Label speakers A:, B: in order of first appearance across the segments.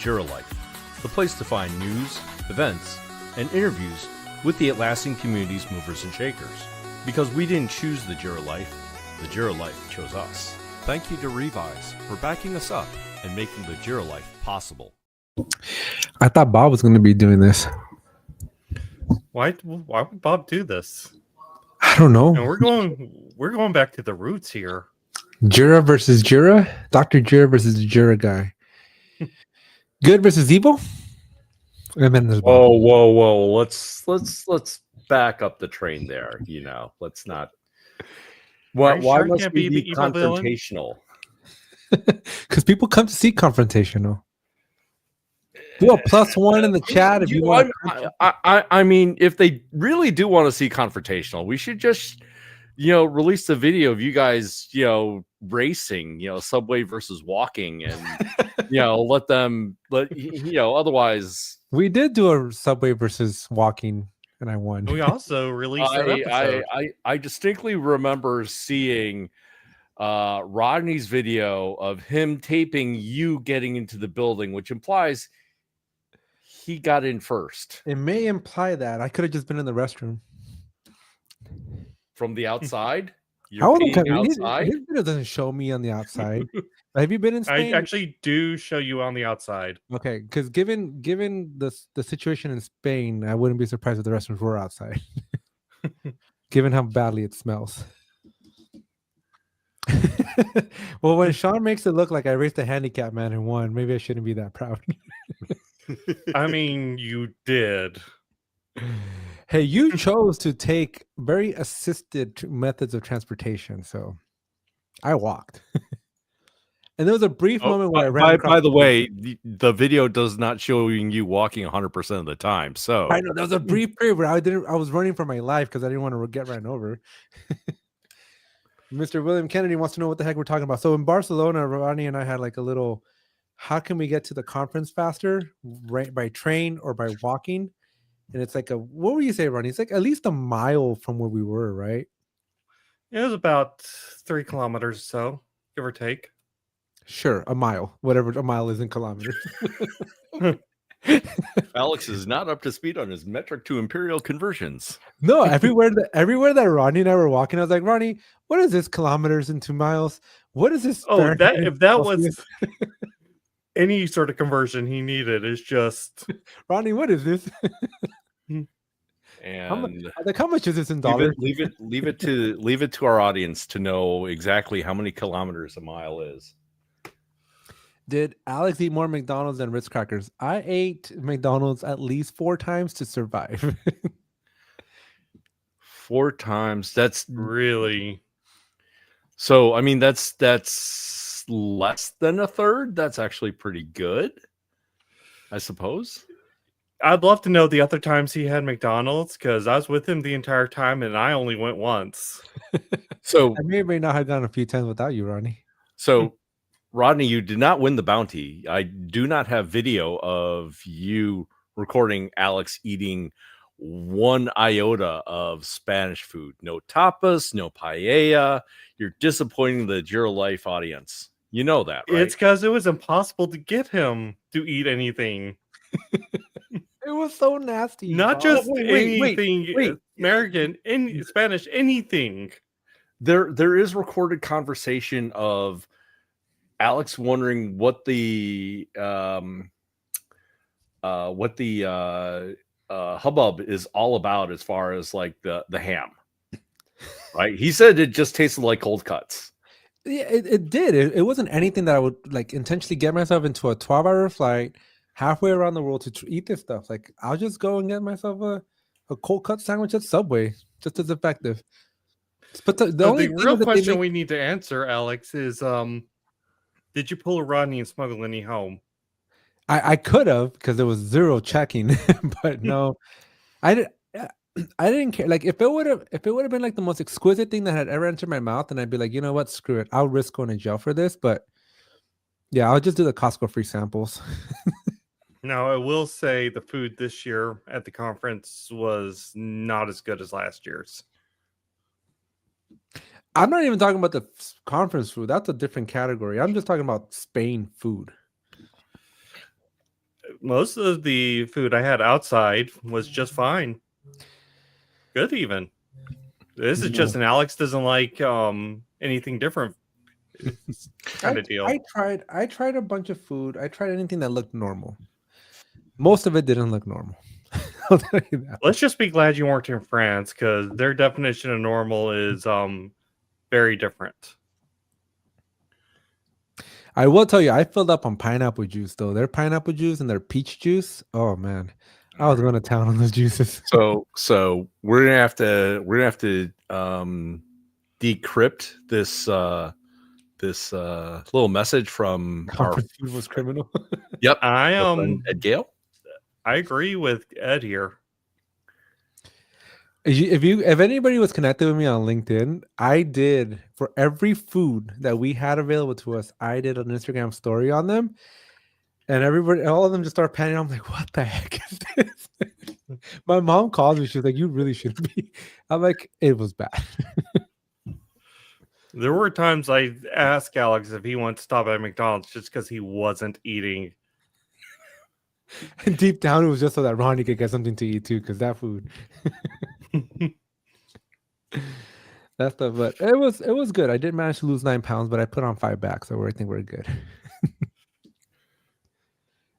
A: Jira Life, the place to find news, events, and interviews with the Atlassian community's movers and shakers. Because we didn't choose the Jira Life chose us. Thank you to Revyz for backing us up and making the Jira Life possible.
B: I thought Bob was going to be doing this.
C: Why would Bob do this?
B: I don't know.
C: And we're going back to the roots here.
B: Jira versus Jira? Dr. Jira versus the Jira guy. Good versus evil?
A: Whoa. Let's back up the train there, Let's not. Why must we be confrontational?
B: Because people come to see confrontational. Do a +1 in the chat if you want.
A: I mean, if they really do want to see confrontational, we should just, release the video of you guys, racing, subway versus walking, and otherwise.
B: We did do a subway versus walking, and I won.
C: We also released that episode.
A: I distinctly remember seeing Rodney's video of him taping you getting into the building, which implies he got in first.
B: It may imply that I could have just been in the restroom
A: from the outside.
B: Outside. His video doesn't show me on the outside. Have you been in Spain?
C: I actually do show you on the outside.
B: Okay, because given the situation in Spain, I wouldn't be surprised if the restrooms were outside. Given how badly it smells. Well, when Sean makes it look like I raced a handicap man and won, maybe I shouldn't be that proud.
C: I mean, you did.
B: Hey, you chose to take very assisted methods of transportation, so I walked. And there was a brief moment where I ran.
A: By the way, the video does not show you walking 100% of the time. So
B: I know there was a brief period where I was running for my life because I didn't want to get ran over. Mr. William Kennedy wants to know what the heck we're talking about. So in Barcelona, Ronnie and I had like a little, how can we get to the conference faster, right, by train or by walking? And it's like what would you say, Ronnie? It's like at least a mile from where we were, right?
C: It was about 3 kilometers or so, give or take.
B: Sure, a mile, whatever a mile is in kilometers.
A: Alex is not up to speed on his metric to imperial conversions.
B: No, everywhere that Ronnie and I were walking, I was like, Ronnie, what is this kilometers into miles? What is this?
C: Oh, if that was any sort of conversion he needed, is just
B: Ronnie, what is this?
A: And
B: how much is this in dollars?
A: Leave it to our audience to know exactly how many kilometers a mile is.
B: Did Alex eat more McDonald's than Ritz crackers? I ate McDonald's at least 4 times to survive.
A: 4 times. That's
C: really.
A: So, I mean, that's less than a third. That's actually pretty good, I suppose.
C: I'd love to know the other times he had McDonald's, because I was with him the entire time and I only went once.
A: So
B: I may or may not have gone a few times without you, Ronnie.
A: So, Rodney, you did not win the bounty. I do not have video of you recording Alex eating 1 iota of Spanish food. No tapas, no paella. You're disappointing the Jira Life audience. You know that, right?
C: It's because it was impossible to get him to eat anything.
B: It was so nasty.
C: Not just anything American, Spanish, anything.
A: There is recorded conversation of Alex wondering what the hubbub is all about as far as like the ham, right? He said it just tasted like cold cuts.
B: Yeah, it did. It wasn't anything that I would like intentionally get myself into a 12-hour flight halfway around the world to eat this stuff. Like I'll just go and get myself a cold cut sandwich at Subway, just as effective. But the
C: real question we need to answer, Alex, is did you pull a Rodney and smuggle any home?
B: I could have, because there was 0 checking, but no, I didn't care. Like if it would have been like the most exquisite thing that had ever entered my mouth, and I'd be like, you know what, screw it, I'll risk going to jail for this. But yeah, I'll just do the Costco free samples.
C: Now I will say the food this year at the conference was not as good as last year's.
B: I'm not even talking about the conference food. That's a different category. I'm just talking about Spain food.
C: most of the food I had outside was just fine. Good even. This is just an Alex doesn't like anything different kind of deal.
B: I tried a bunch of food. I tried anything that looked normal. Most of it didn't look normal. I'll tell you that.
C: Let's just be glad you weren't in France, because their definition of normal is very different.
B: I will tell you, I filled up on pineapple juice though. Their pineapple juice and their peach juice. Oh man, I was going to town on those juices.
A: So we're gonna have to decrypt this little message from our
B: Comfort food was criminal.
A: yep
C: I
A: Ed Gale.
C: I agree with Ed here.
B: If anybody was connected with me on LinkedIn, I did, for every food that we had available to us, I did an Instagram story on them, and all of them just started panicking. I'm like, what the heck is this? My mom called me. She was like, you really shouldn't be. I'm like, it was bad.
C: There were times I asked Alex if he wanted to stop at McDonald's just because he wasn't eating.
B: And deep down, it was just so that Ronnie could get something to eat too, because that food. That stuff, but it was good. I did manage to lose 9 pounds, but I put on 5 back, so I think we're good.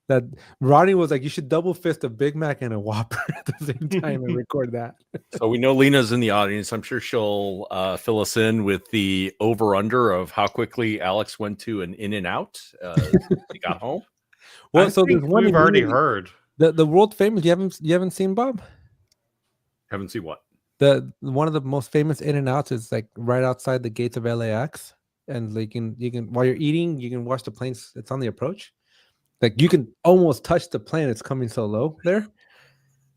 B: That Ronnie was like, you should double fist a Big Mac and a Whopper at the same time and record that.
A: So we know Lena's in the audience. I'm sure she'll fill us in with the over/under of how quickly Alex went to an In-N-Out. He got home.
B: Well, so there's one
C: we've already heard
B: the world famous. You haven't seen, Bob?
A: Haven't seen what?
B: The one of the most famous In-N-Outs is like right outside the gates of LAX, and like you can while you're eating, you can watch the planes. It's on the approach. Like you can almost touch the plane. It's coming so low there.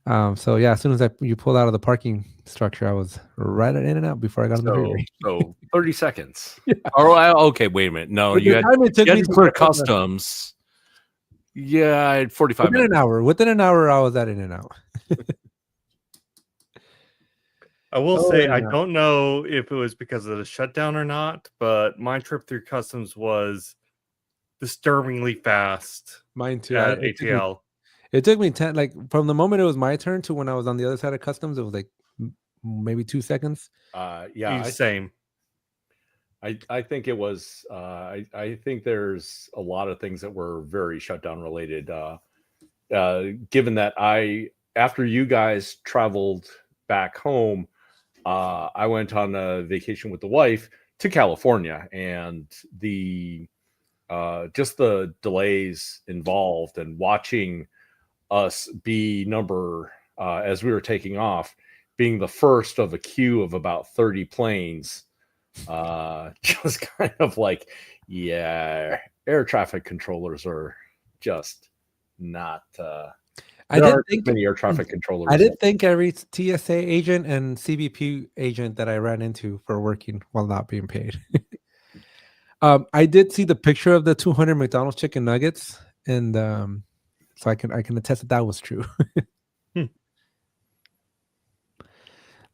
B: So yeah, as soon as you pulled out of the parking structure, I was right at In-N-Out before I got on the freeway.
A: So 30 seconds.
B: Yeah.
A: Okay, wait a minute. No, you had to clear customs. Yeah, I had 45 minutes.
B: Within an hour, I was at In-N-Out.
C: I will say, I don't know if it was because of the shutdown or not, but my trip through customs was disturbingly fast.
B: Mine too.
C: At ATL.
B: It took me 10, like from the moment it was my turn to when I was on the other side of customs, it was like maybe 2 seconds.
A: Yeah,
C: same.
A: I think it was. I think there's a lot of things that were very shutdown related. Given that after you guys traveled back home, I went on a vacation with the wife to California, and just the delays involved and watching us be as we were taking off, being the first of a queue of about 30 planes, just kind of like, yeah, air traffic controllers are just not
B: I didn't think
A: many air traffic controllers.
B: I didn't think every TSA agent and CBP agent that I ran into for working while not being paid. I did see the picture of the 200 McDonald's chicken nuggets, and so I can attest that was true.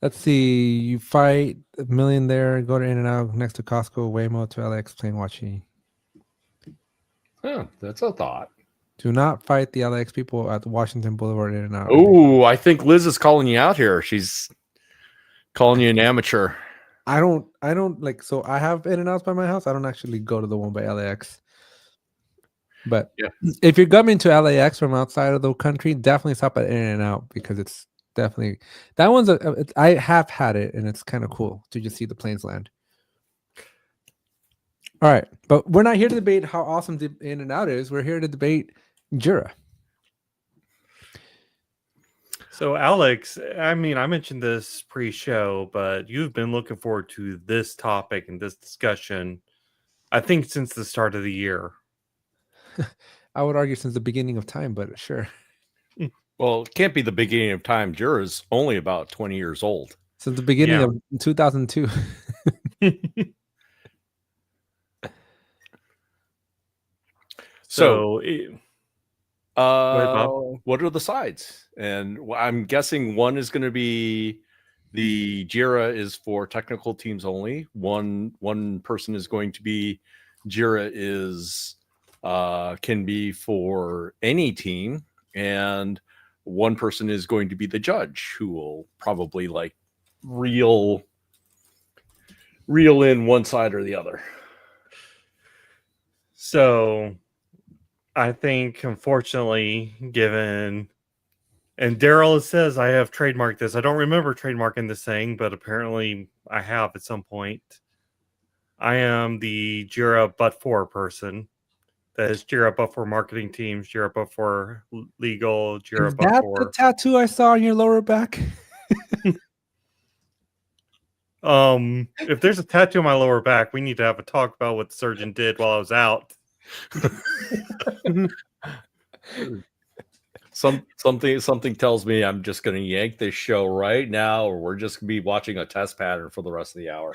B: Let's see. You fight $1 million there. Go to In-N-Out next to Costco, Waymo to LAX plane watching.
A: Oh, that's a thought.
B: Do not fight the LAX people at the Washington Boulevard In-N-Out.
A: Oh, I think Liz is calling you out here. She's calling you an amateur.
B: I don't like, so I have In-N-Outs by my house. I don't actually go to the one by LAX. But yeah, if you're coming to LAX from outside of the country, definitely stop at In-N-Out, because it's definitely, that one's I have had it, and it's kind of cool to just see the planes land. All right, but we're not here to debate how awesome the In-N-Out is. We're here to debate Jira.
C: So, Alex, I mean, I mentioned this pre-show, but you've been looking forward to this topic and this discussion, I think, since the start of the year.
B: I would argue since the beginning of time, but sure.
A: Well, it can't be the beginning of time. Jira is only about 20 years old.
B: Since the beginning of 2002.
A: So, what are the sides? And I'm guessing one is going to be the Jira is for technical teams only. One person is going to be Jira is can be for any team, and one person is going to be the judge who will probably like reel in one side or the other.
C: So I think, unfortunately, given, and Daryl says I have trademarked this. I don't remember trademarking this saying, but apparently I have at some point. I am the Jira but for person. That is Jira but for marketing teams, Jira but for legal, Jira
B: Is
C: but
B: that
C: for.
B: the tattoo I saw on your lower back?
C: If there's a tattoo on my lower back, we need to have a talk about what the surgeon did while I was out.
A: Something tells me I'm just going to yank this show right now, or we're just going to be watching a test pattern for the rest of the hour.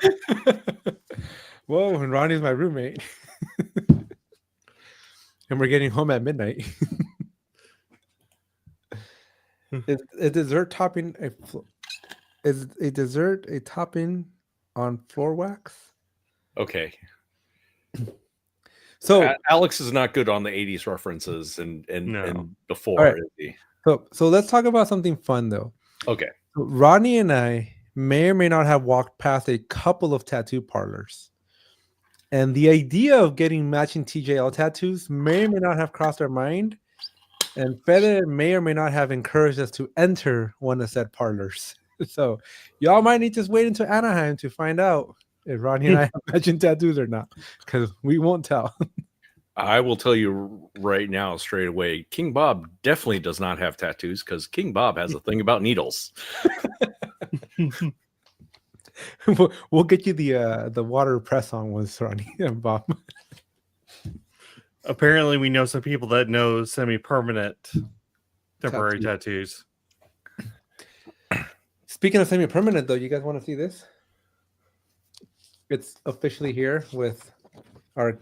B: Whoa, and Ronnie's my roommate. And we're getting home at midnight. Is a dessert topping a topping on floor wax?
A: Okay.
B: So
A: Alex is not good on the 80s references and before,
B: right.
A: is he?
B: So let's talk about something fun though.
A: Okay.
B: So Ronnie and I may or may not have walked past a couple of tattoo parlors. And the idea of getting matching TJL tattoos may or may not have crossed our mind. And Fede may or may not have encouraged us to enter one of said parlors. So y'all might need to wait until Anaheim to find out if Ronnie and I have matching tattoos or not, because we won't tell.
A: I will tell you right now, straight away, King Bob definitely does not have tattoos, because King Bob has a thing about needles.
B: We'll get you the water press on ones, Ronnie and Bob.
C: Apparently, we know some people that know semi-permanent temporary tattoos.
B: Speaking of semi-permanent, though, you guys want to see this? It's officially here with our.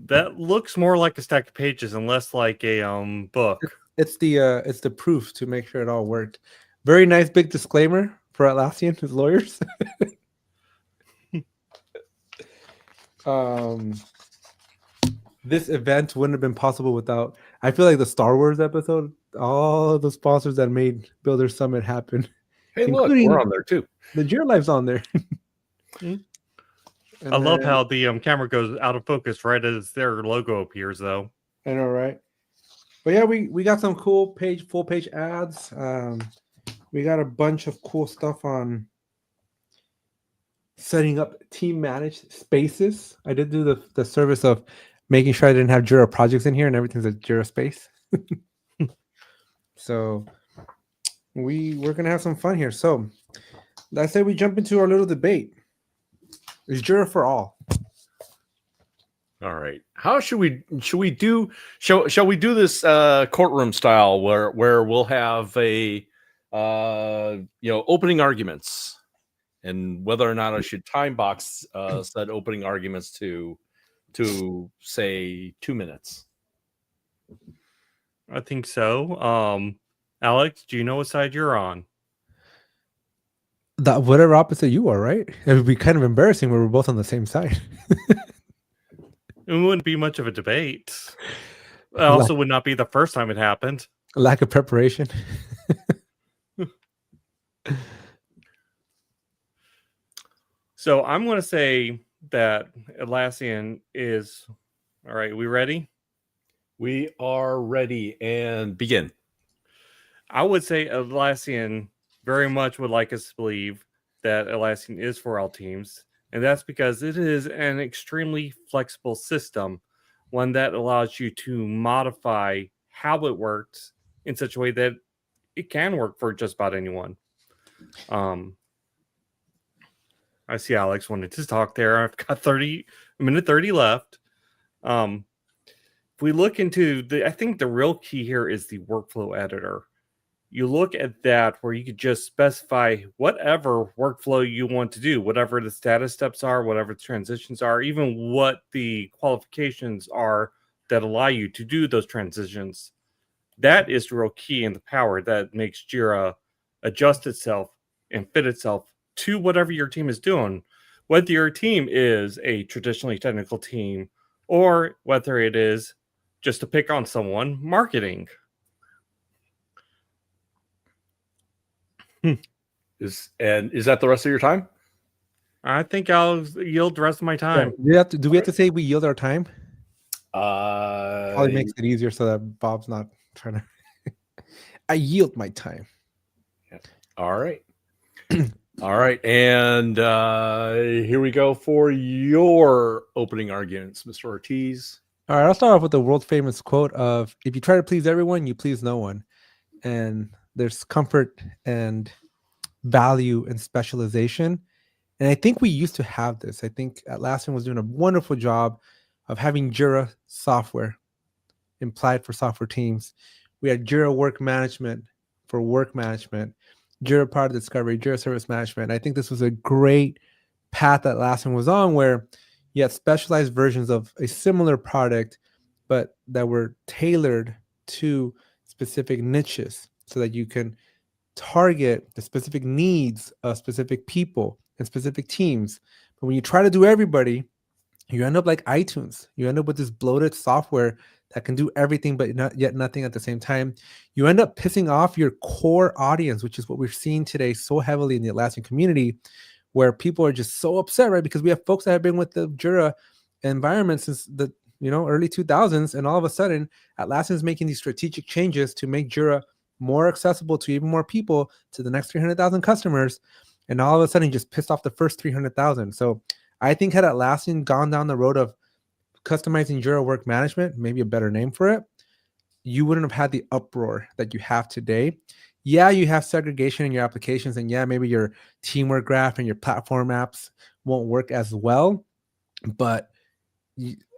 C: That looks more like a stack of pages and less like a book.
B: It's the proof to make sure it all worked. Very nice big disclaimer for Atlassian, his lawyers. This event wouldn't have been possible without, I feel like, the Star Wars episode, all the sponsors that made Builder Summit happen.
A: Hey, look, we're on there too.
B: The Jira Life's on there.
C: I love how the camera goes out of focus right as their logo appears, though.
B: I know, right? But yeah, we got some cool full page ads. We got a bunch of cool stuff on setting up team managed spaces. I did do the service of making sure I didn't have Jira projects in here and everything's a Jira space. So we're gonna have some fun here. So I say we jump into our little debate. Is Jira for all?
A: All right. How should we do shall we do this courtroom style where we'll have a opening arguments, and whether or not I should time box said opening arguments to say 2 minutes?
C: I think so. Alex, do you know what side you're on?
B: That whatever opposite you are, right? It would be kind of embarrassing when we're both on the same side.
C: It wouldn't be much of a debate. It also would not be the first time it happened.
B: Lack of preparation.
C: So I'm going to say that Atlassian is... All right, we ready?
A: We are ready, and begin.
C: I would say Atlassian very much would like us to believe that Atlassian is for all teams. And that's because it is an extremely flexible system, one that allows you to modify how it works in such a way that it can work for just about anyone. I see Alex wanted to talk there. I've got a minute 30 left. If we look into I think the real key here is the workflow editor. You look at that where you could just specify whatever workflow you want to do, whatever the status steps are, whatever the transitions are, even what the qualifications are that allow you to do those transitions. That is the real key and the power that makes Jira adjust itself and fit itself to whatever your team is doing. Whether your team is a traditionally technical team or whether it is just to pick on someone, marketing.
A: Is that the rest of your time?
C: I think I'll yield the rest of my time.
B: Do we have to say we yield our time? Probably
A: Uh,
B: makes it easier so that Bob's not trying to. I yield my time.
A: all right. All right. And here we go for your opening arguments, Mr. Ortiz.
B: All right, I'll start off with the world famous quote of, if you try to please everyone, you please no one. And there's comfort and value in specialization. And I think we used to have this. I think Atlassian was doing a wonderful job of having Jira software implied for software teams. We had Jira work management for work management, Jira product discovery, Jira service management. I think this was a great path that Atlassian was on, where you had specialized versions of a similar product, but that were tailored to specific niches so that you can target the specific needs of specific people and specific teams. But when you try to do everybody, you end up like iTunes. You end up with this bloated software that can do everything but not yet nothing at the same time. You end up pissing off your core audience, which is what we're seeing today so heavily in the Atlassian community, where people are just so upset, right? Because we have folks that have been with the Jira environment since the early 2000s, and all of a sudden Atlassian is making these strategic changes to make Jira more accessible to even more people, to the next 300,000 customers, and all of a sudden just pissed off the first 300,000. So I think had Atlassian gone down the road of customizing Jira work management, maybe a better name for it, you wouldn't have had the uproar that you have today. Yeah, you have segregation in your applications, and yeah, maybe your teamwork graph and your platform apps won't work as well, but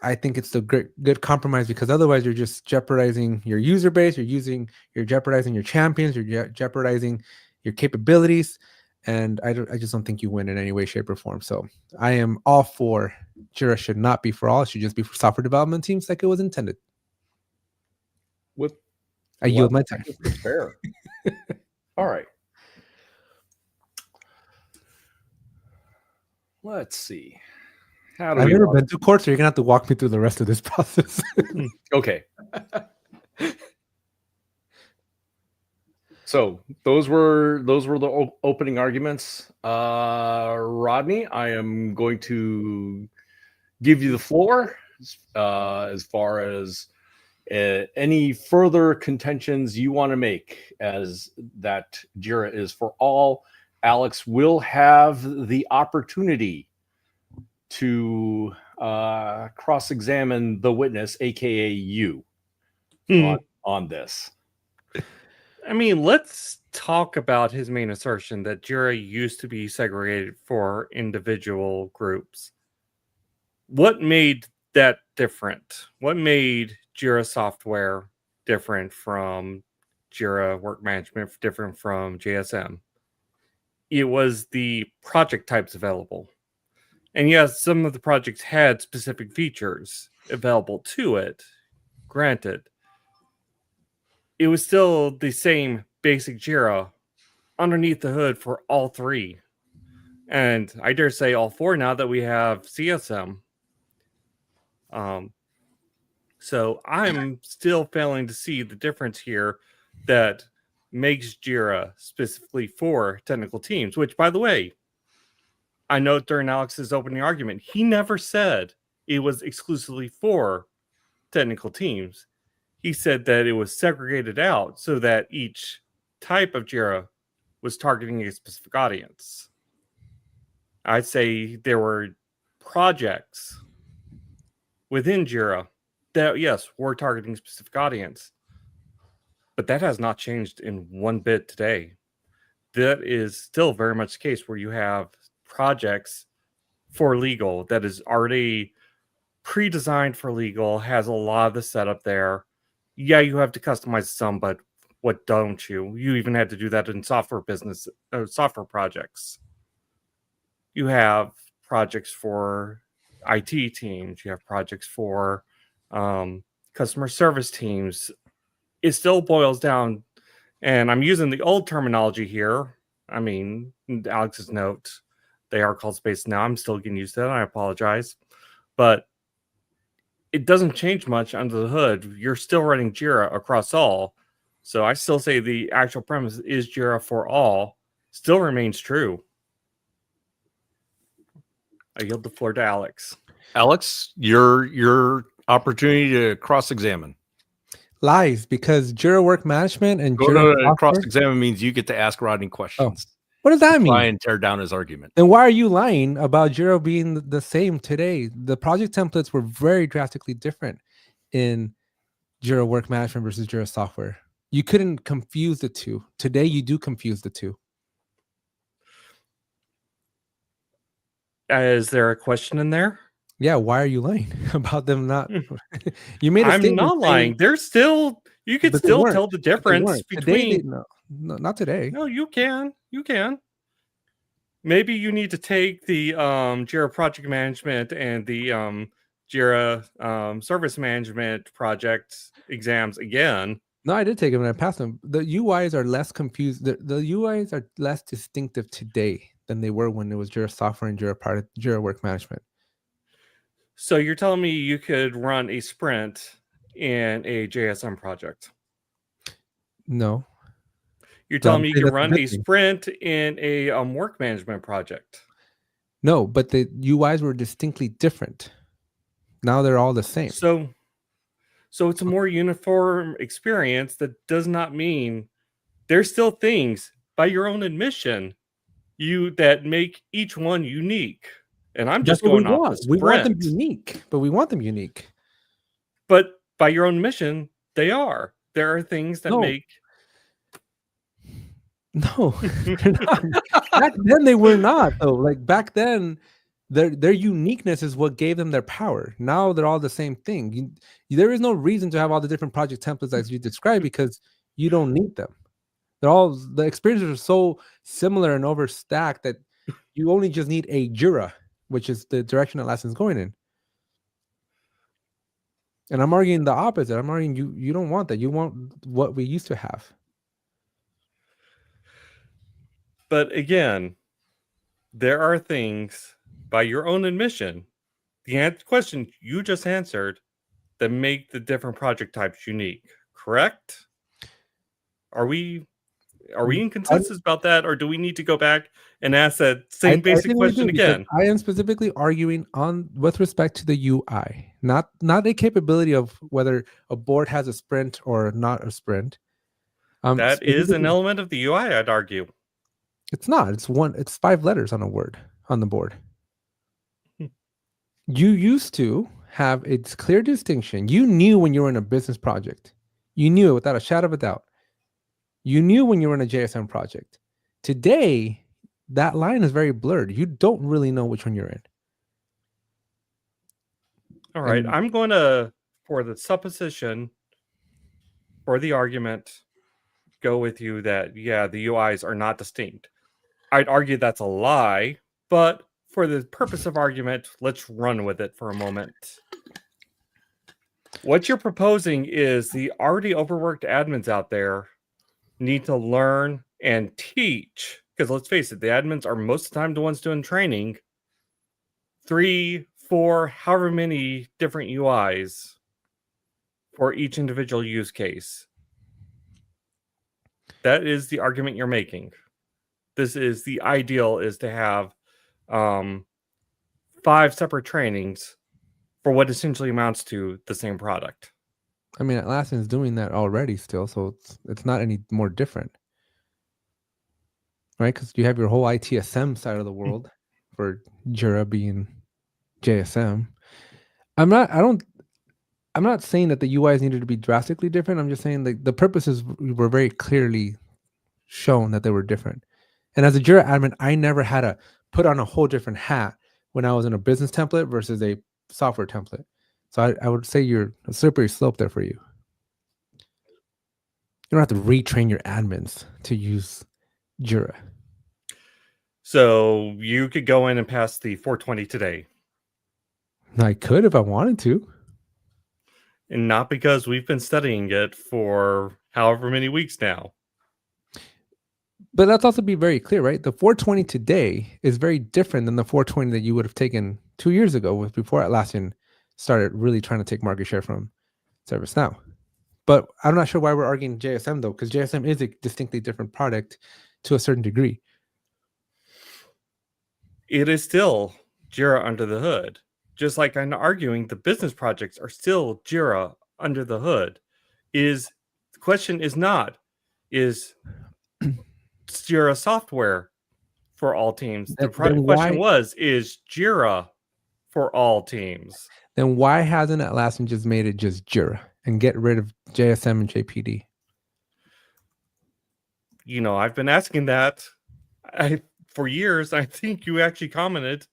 B: I think it's a good compromise, because otherwise you're just jeopardizing your user base, you're jeopardizing your champions, you're jeopardizing your capabilities, and I just don't think you win in any way, shape, or form. So I am all for Jira should not be for all; it should just be for software development teams like it was intended. I yield my time.
A: Fair. All right. Let's see.
B: I've never been to court, so you're gonna have to walk me through the rest of this process.
A: Okay. So those were the opening arguments. Rodney, I am going to give you the floor as far as any further contentions you want to make, as that Jira is for all. Alex will have the opportunity to cross-examine the witness, aka you, on this.
C: I mean, let's talk about his main assertion that Jira used to be segregated for individual groups. What made that different? What made Jira software different from Jira work management, different from JSM? It was the project types available. And yes, some of the projects had specific features available to it, granted. It was still the same basic Jira underneath the hood for all three. And I dare say all four now that we have CSM. So I'm still failing to see the difference here that makes Jira specifically for technical teams, which, by the way, I note during Alex's opening argument, he never said it was exclusively for technical teams. He said that it was segregated out so that each type of Jira was targeting a specific audience. I'd say there were projects within Jira that, yes, were targeting a specific audience. But that has not changed in one bit today. That is still very much the case where you have projects for legal that is already pre-designed for legal, has a lot of the setup there. Yeah, you have to customize some, but what don't you? You even had to do that in software projects. You have projects for IT teams. You have projects for customer service teams. It still boils down, and I'm using the old terminology here. I mean, Alex's note, they are called spaces now. I'm still getting used to that. I apologize. But it doesn't change much under the hood. You're still running Jira across all. So I still say the actual premise is Jira for all still remains true. I yield the floor to Alex.
A: Alex, your opportunity to cross-examine.
B: Lies, because Jira Work Management and Jira software.
A: Cross-examine means you get to ask Rodney questions.
B: What does that mean?
A: Try and tear down his argument.
B: Then why are you lying about Jira being the same today? The project templates were very drastically different in Jira Work Management versus Jira software. You couldn't confuse the two. Today, you do confuse the two.
C: Is there a question in there?
B: Yeah, why are you lying about them not? You made a
C: I'm
B: statement
C: not lying. They're still, you could
B: But they
C: still
B: weren't.
C: tell the difference
B: Today,
C: between.
B: no, not today.
C: No, you can. You can. Maybe you need to take the Jira Project Management and the Jira Service Management project exams again.
B: No, I did take them and I passed them. The UIs are less confused. The UIs are less distinctive today than they were when it was Jira software and Jira Work Management.
C: So you're telling me you could run a sprint in a JSM project?
B: No.
C: You're telling me you can run a sprint in a work management project?
B: No, but the UIs were distinctly different. Now they're all the same.
C: So it's a more uniform experience. That does not mean there's still things, by your own admission, that make each one unique. And I'm just going off the sprint.
B: We want them unique, but we want them unique.
C: But by your own admission, they are. There are things that make.
B: No, they're not. Back then they were not, though. Like back then, their uniqueness is what gave them their power. Now they're all the same thing. There is no reason to have all the different project templates as you described because you don't need them. The experiences are so similar and overstacked that you only just need a Jira, which is the direction that Atlassian's going in. And I'm arguing the opposite. I'm arguing you don't want that. You want what we used to have.
C: But again, there are things, by your own admission, the question you just answered, that make the different project types unique, correct? Are we in consensus about that, or do we need to go back and ask that same basic question again?
B: I am specifically arguing with respect to the UI, not a capability of whether a board has a sprint or not a sprint.
C: That is an element of the UI, I'd argue.
B: It's not. It's 5 letters on the board. You used to have a clear distinction. You knew when you were in a business project. You knew it without a shadow of a doubt. You knew when you were in a JSM project. Today, that line is very blurred. You don't really know which one you're in.
C: All right. I'm going to, for the supposition, for the argument, go with you that, yeah, the UIs are not distinct. I'd argue that's a lie, but for the purpose of argument, let's run with it for a moment. What you're proposing is the already overworked admins out there need to learn and teach, because let's face it, the admins are most of the time the ones doing training, 3, 4, however many different UIs for each individual use case. That is the argument you're making. This is the ideal, is to have 5 separate trainings for what essentially amounts to the same product.
B: I mean, Atlassian is doing that already still, so it's not any more different, right? Because you have your whole ITSM side of the world for Jira being JSM. I'm not saying that the UIs needed to be drastically different. I'm just saying the purposes were very clearly shown that they were different. And as a Jira admin, I never had to put on a whole different hat when I was in a business template versus a software template. So I would say you're a slippery slope there for you. You don't have to retrain your admins to use Jira.
C: So you could go in and pass the 420 today.
B: I could if I wanted to.
C: And not because we've been studying it for however many weeks now.
B: But let's also be very clear, right? The 420 today is very different than the 420 that you would have taken 2 years ago before Atlassian started really trying to take market share from ServiceNow. But I'm not sure why we're arguing JSM though, because JSM is a distinctly different product to a certain degree.
C: It is still Jira under the hood. Just like I'm arguing the business projects are still Jira under the hood. The question is not, is Jira software for all teams? The question was, is Jira for all teams?
B: Then why hasn't Atlassian just made it just Jira and get rid of JSM and JPD?
C: I've been asking that for years. I think you actually commented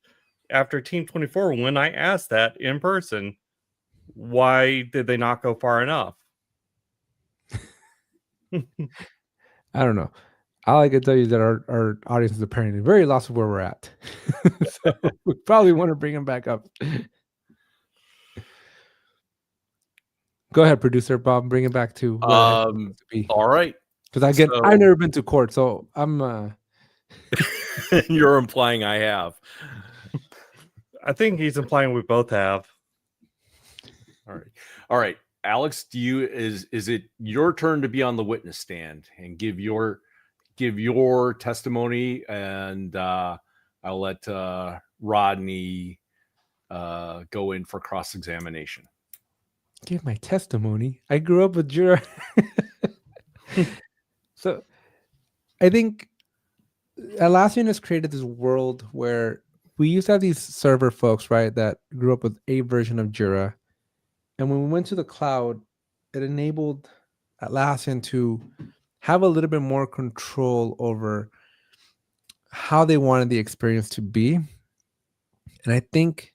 C: after Team 24 when I asked that in person. Why did they not go far enough?
B: I don't know. All I can tell you is that our audience is apparently very lost of where we're at. So we probably want to bring them back up. Go ahead, producer Bob. Bring it back to where it to be.
A: All right.
B: Because I've never been to court, so I'm.
A: You're implying I have.
C: I think he's implying we both have.
A: All right. Alex, is it your turn to be on the witness stand and give your testimony, and I'll let Rodney go in for cross-examination.
B: Give my testimony. I grew up with Jira. So I think Atlassian has created this world where we used to have these server folks, right, that grew up with a version of Jira. And when we went to the cloud, it enabled Atlassian to have a little bit more control over how they wanted the experience to be. And I think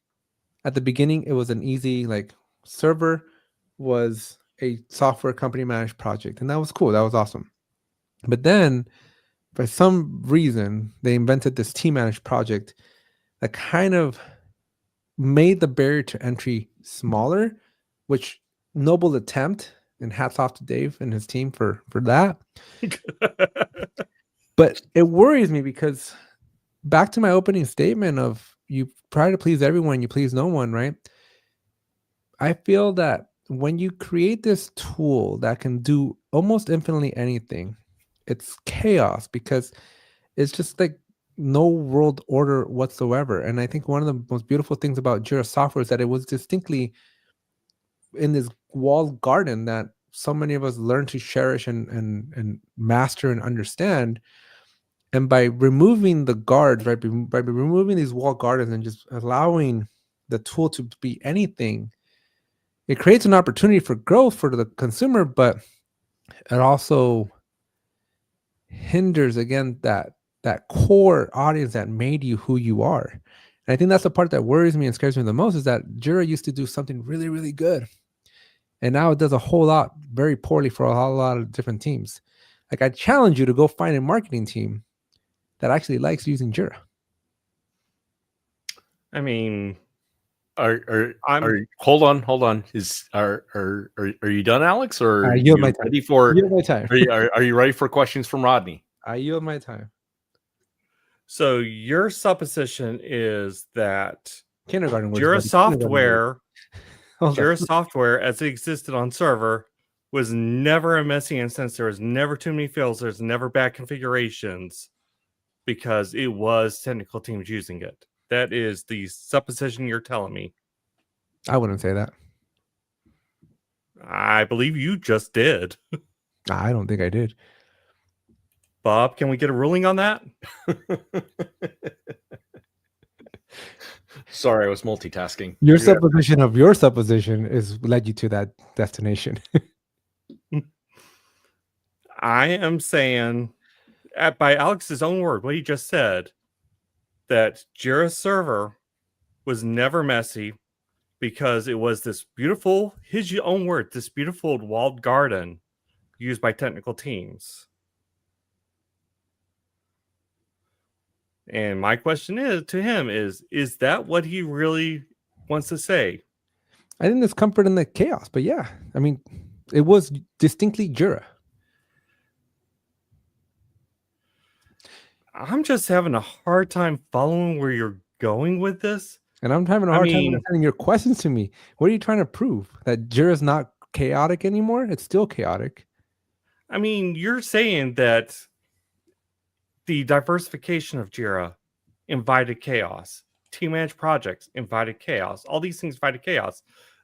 B: at the beginning, it was an easy, server was a software company managed project. And that was cool. That was awesome. But then for some reason, they invented this team managed project that kind of made the barrier to entry smaller, which noble attempt, and hats off to Dave and his team for that. But it worries me because back to my opening statement of you try to please everyone, you please no one, right? I feel that when you create this tool that can do almost infinitely anything, it's chaos because it's just like no world order whatsoever. And I think one of the most beautiful things about Jira software is that it was distinctly in this walled garden that so many of us learn to cherish and master and understand. And by removing the guards, right, by removing these walled gardens and just allowing the tool to be anything, it creates an opportunity for growth for the consumer, but it also hinders, again, that core audience that made you who you are. And I think that's the part that worries me and scares me the most, is that Jira used to do something really, really good. And now it does a whole lot very poorly for a whole lot of different teams. Like, I challenge you to go find a marketing team that actually likes using Jira.
C: I mean,
A: hold on. Are you done, Alex? Or
B: I yield my time.
A: Ready for?
B: Yield my time.
A: Are you ready for questions from Rodney?
B: I yield my time.
C: So your supposition is that
B: Kindergarten words,
C: Jira
B: buddy.
C: software,
B: Kindergarten
C: Jira software as it existed on server was never a messy instance. There was never too many fields. There's never bad configurations because it was technical teams using it. That is the supposition you're telling me.
B: I wouldn't say that.
C: I believe you just did.
B: I don't think I did.
C: Bob, can we get a ruling on that?
A: Sorry, I was multitasking.
B: Your supposition of your supposition is led you to that destination.
C: I am saying, by Alex's own word, what he just said, that Jira server was never messy because it was this beautiful, his own word, this beautiful walled garden used by technical teams. And my question is that what he really wants to say?
B: I think there's comfort in the chaos, but yeah, I mean, it was distinctly Jira.
C: I'm just having a hard time following where you're going with this.
B: And I'm having a
C: I
B: hard time
C: mean-
B: understanding your questions to me. What are you trying to prove? That Jira's not chaotic anymore? It's still chaotic.
C: I mean, you're saying that the diversification of Jira invited chaos. Team managed projects invited chaos. All these things invited chaos.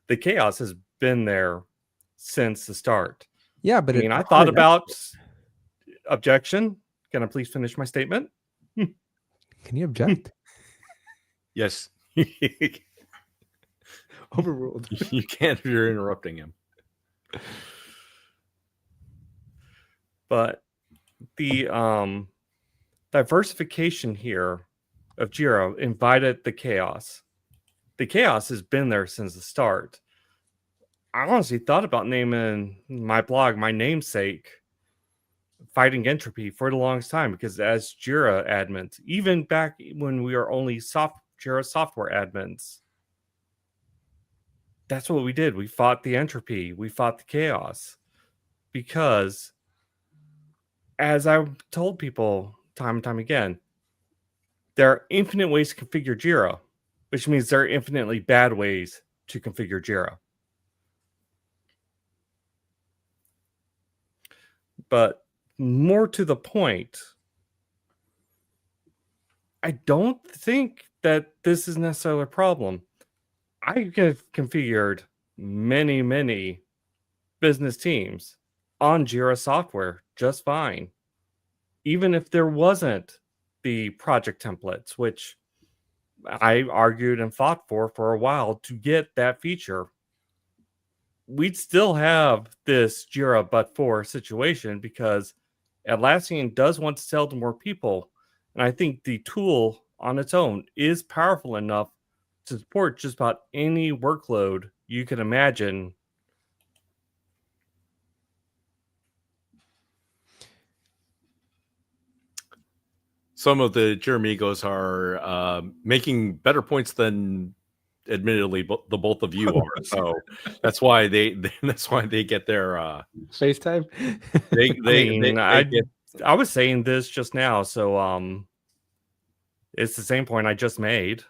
C: The chaos has been there since the start.
B: Yeah, but
C: I mean, I thought about objection. Can I please finish my statement?
B: Can you object?
A: Yes.
B: Overruled.
A: You can't if you're interrupting him.
C: But the diversification here of Jira invited the chaos. The chaos has been there since the start. I honestly thought about naming my blog my namesake, Fighting Entropy, for the longest time, because as Jira admins, even back when we were only Jira software admins, that's what we did. We fought the entropy. We fought the chaos. Because, as I've told people time and time again, there are infinite ways to configure Jira, which means there are infinitely bad ways to configure Jira. But more to the point, I don't think that this is necessarily a problem. I have configured many business teams on Jira software just fine, even if there wasn't the project templates, which I argued and fought for a while to get that feature. We'd still have this Jira but-for situation because Atlassian does want to sell to more people. And I think the tool on its own is powerful enough to support just about any workload you can imagine.
A: Some of the Jiramigos are making better points than, admittedly, the both of you are. So that's why they get their
B: FaceTime.
C: I was saying this just now, so it's the same point I just made,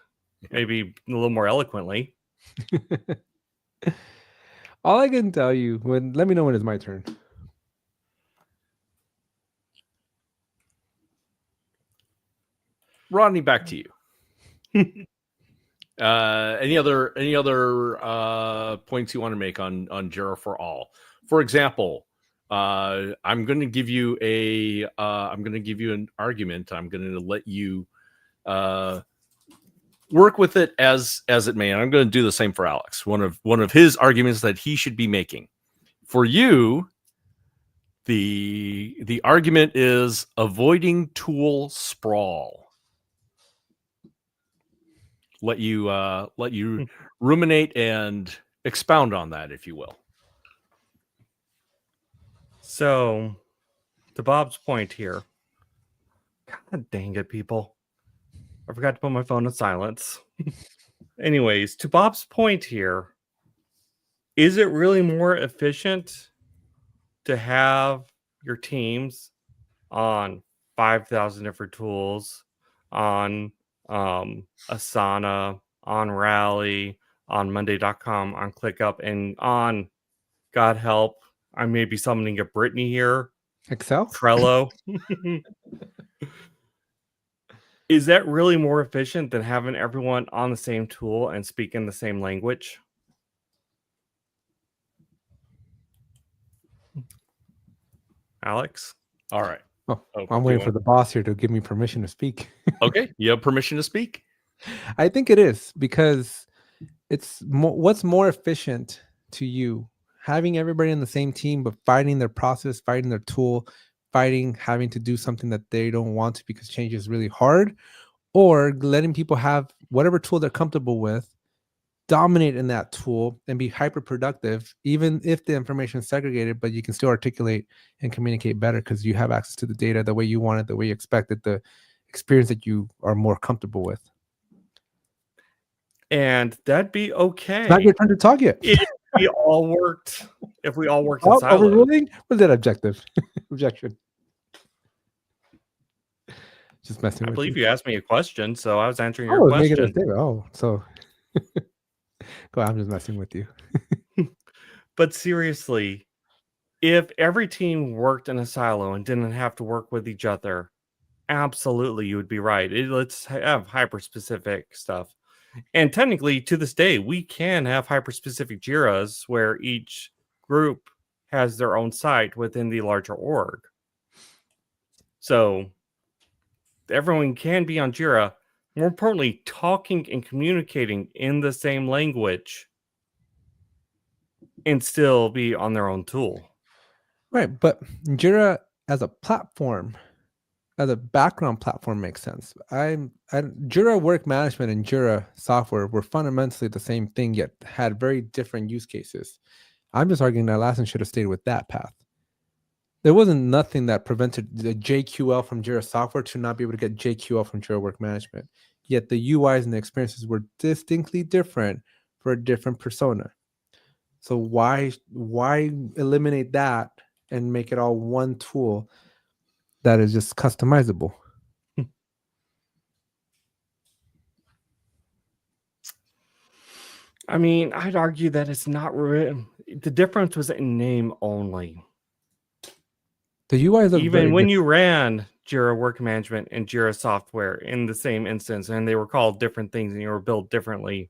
C: maybe a little more eloquently.
B: All I can tell you, let me know when it's my turn.
A: Rodney, back to you. Any other points you want to make on Jira for all? For example, I'm going to give you an argument. I'm going to let you work with it as it may. And I'm going to do the same for Alex. One of his arguments that he should be making. For you, the argument is avoiding tool sprawl. Let you ruminate and expound on that, if you will.
C: So, to Bob's point here, God dang it, people. I forgot to put my phone on silence. Anyways, to Bob's point here, is it really more efficient to have your teams on 5,000 different tools, on Asana, on Rally, on Monday.com, on ClickUp, and on, God help, I may be summoning a Brittany here,
B: Excel?
C: Trello. Is that really more efficient than having everyone on the same tool and speaking the same language? Alex?
A: All right.
B: Oh, I'm waiting for the boss here to give me permission to speak.
A: Okay, you have permission to speak.
B: I think it is because it's what's more efficient to you, having everybody in the same team, but fighting their process, fighting their tool, having to do something that they don't want to because change is really hard, or letting people have whatever tool they're comfortable with, dominate in that tool and be hyper productive, even if the information is segregated, but you can still articulate and communicate better because you have access to the data the way you want it, the way you expect it, the experience that you are more comfortable with.
C: And that'd be okay.
B: It's not your turn to talk yet.
C: If we all worked in silos.
B: Overruling? Was that objective? Objection. Just messing with
C: I believe you asked me a question, so I was answering your
B: making a
C: question.
B: statement. Oh, so Go, I'm just messing with you.
C: But seriously, if every team worked in a silo and didn't have to work with each other, absolutely, you would be right. Let's have hyper-specific stuff. And technically, to this day, we can have hyper-specific Jiras where each group has their own site within the larger org. So everyone can be on Jira. More importantly, talking and communicating in the same language and still be on their own tool.
B: Right, but Jira as a platform, as a background platform, makes sense. Jira Work Management and Jira software were fundamentally the same thing, yet had very different use cases. I'm just arguing that Atlassian should have stayed with that path. There wasn't nothing that prevented the JQL from Jira software to not be able to get JQL from Jira Work Management. Yet the UIs and the experiences were distinctly different for a different persona. So why eliminate that and make it all one tool that is just customizable?
C: I mean, I'd argue that it's not the difference was in name only.
B: The UIs
C: even when you ran Jira Work Management and Jira Software in the same instance, and they were called different things and you were built differently,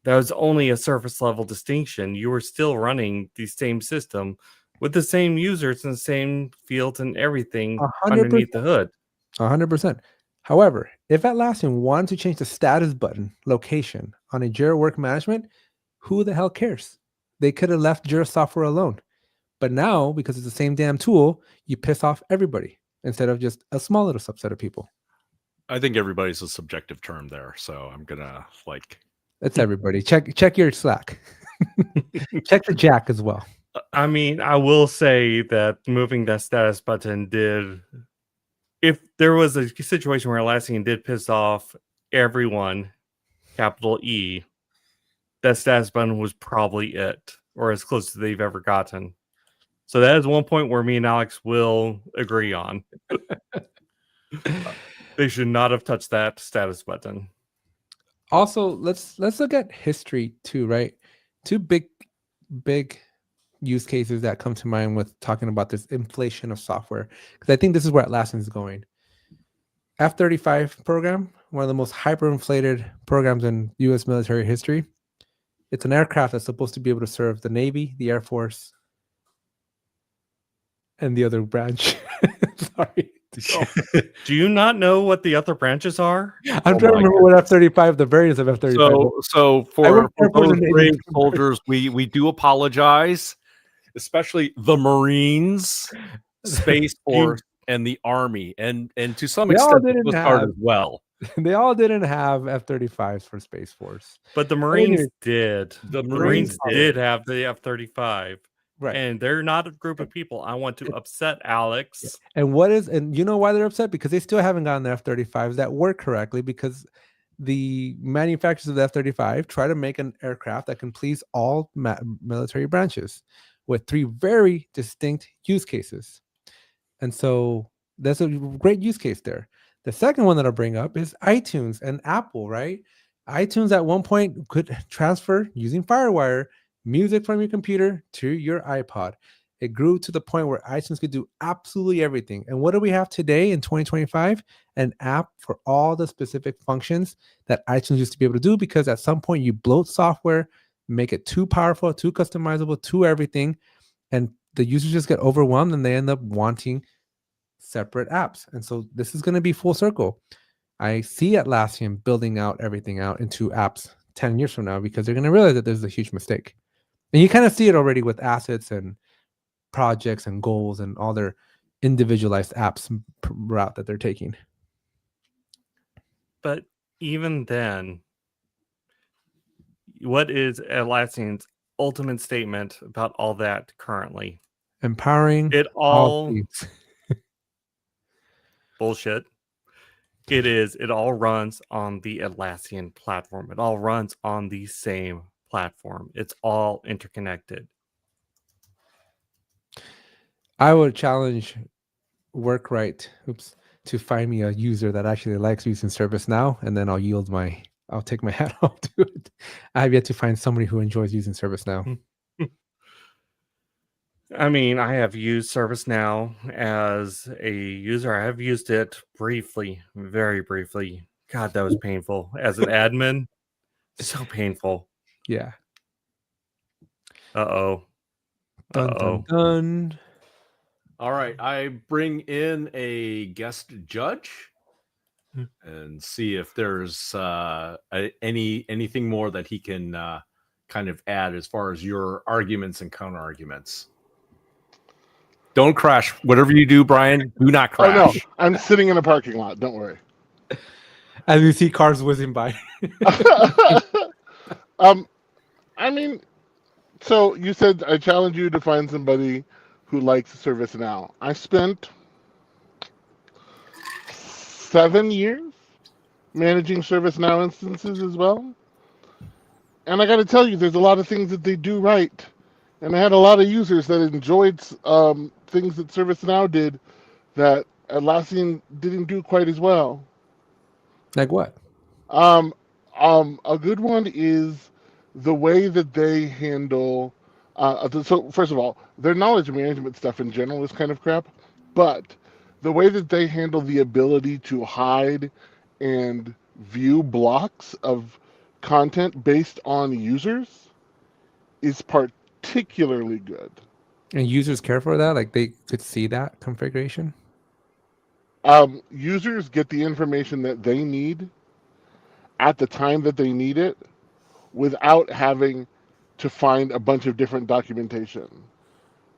C: that was only a surface level distinction. You were still running the same system with the same users and the same fields and everything
B: 100%.
C: underneath the hood.
B: 100%. However, if Atlassian wanted to change the status button location on a Jira Work Management, who the hell cares? They could have left Jira Software alone. But now, because it's the same damn tool, you piss off everybody instead of just a small little subset of people.
A: I think everybody's a subjective term there, so I'm gonna
B: It's everybody. Check your Slack. Check the Jack as well.
C: I mean, I will say that moving that status button did. If there was a situation where Atlassian did piss off everyone, capital E, that status button was probably it, or as close as they've ever gotten. So that is one point where me and Alex will agree on. They should not have touched that status button.
B: Also, let's look at history too, right? Two big use cases that come to mind with talking about this inflation of software, because I think this is where Atlassian is going. F-35 program, one of the most hyperinflated programs in U.S. military history. It's an aircraft that's supposed to be able to serve the Navy, the Air Force, and the other branch. Sorry.
C: Do you not know what the other branches are?
B: I'm trying to remember what F-35, the variants of F-35.
A: So for those brave soldiers, we do apologize, especially the Marines, Space Force, and the Army, and to some extent the Coast Guard as well.
B: They all didn't have F-35s for Space Force,
C: but the Marines did. The Marines did have the F-35. Right. And they're not a group of people I want to upset, Alex.
B: And you know why they're upset? Because they still haven't gotten the F-35s that work correctly, because the manufacturers of the F-35 try to make an aircraft that can please all military branches with 3 very distinct use cases. And so that's a great use case there. The second one that I'll bring up is iTunes and Apple, right? iTunes at one point could transfer using FireWire music from your computer to your iPod. It grew to the point where iTunes could do absolutely everything. And what do we have today in 2025? An app for all the specific functions that iTunes used to be able to do, because at some point you bloat software, make it too powerful, too customizable, too everything, and the users just get overwhelmed and they end up wanting separate apps. And so this is going to be full circle. I see Atlassian building out everything out into apps 10 years from now, because they're going to realize that this is a huge mistake. And you kind of see it already with assets and projects and goals and all their individualized apps route that they're taking.
C: But even then, what is Atlassian's ultimate statement about all that currently?
B: Empowering
C: it all bullshit. It all runs on the Atlassian platform. It all runs on the same platform. It's all interconnected.
B: I would challenge Workright to find me a user that actually likes using ServiceNow, and then I'll yield my I'll take my hat off to it. I have yet to find somebody who enjoys using ServiceNow.
C: I mean, I have used ServiceNow as a user. I have used it briefly, very briefly. God, that was painful. As an admin, so painful.
B: Yeah.
C: Uh-oh.
B: Dun dun dun.
A: All right, I bring in a guest judge and see if there's anything more that he can kind of add as far as your arguments and counter arguments. Don't crash. Whatever you do, Brian, do not crash.
D: Oh no, I'm sitting in a parking lot. Don't worry.
B: As you see cars whizzing by.
D: I mean, so you said I challenge you to find somebody who likes ServiceNow. I spent 7 years managing ServiceNow instances as well. And I got to tell you, there's a lot of things that they do right. And I had a lot of users that enjoyed things that ServiceNow did that Atlassian didn't do quite as well.
B: Like what?
D: A good one is the way that they handle. So first of all, their knowledge management stuff in general is kind of crap, but the way that they handle the ability to hide and view blocks of content based on users is particularly good.
B: And users care for that? Like they could see that configuration?
D: Users get the information that they need at the time that they need it without having to find a bunch of different documentation.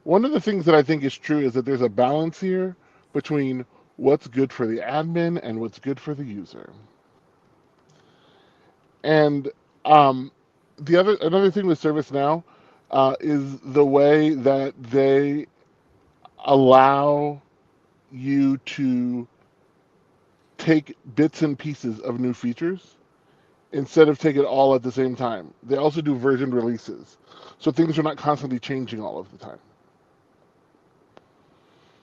D: One of the things that I think is true is that there's a balance here between what's good for the admin and what's good for the user. And another thing with ServiceNow is the way that they allow you to take bits and pieces of new features instead of take it all at the same time. They also do version releases, so things are not constantly changing all of the time.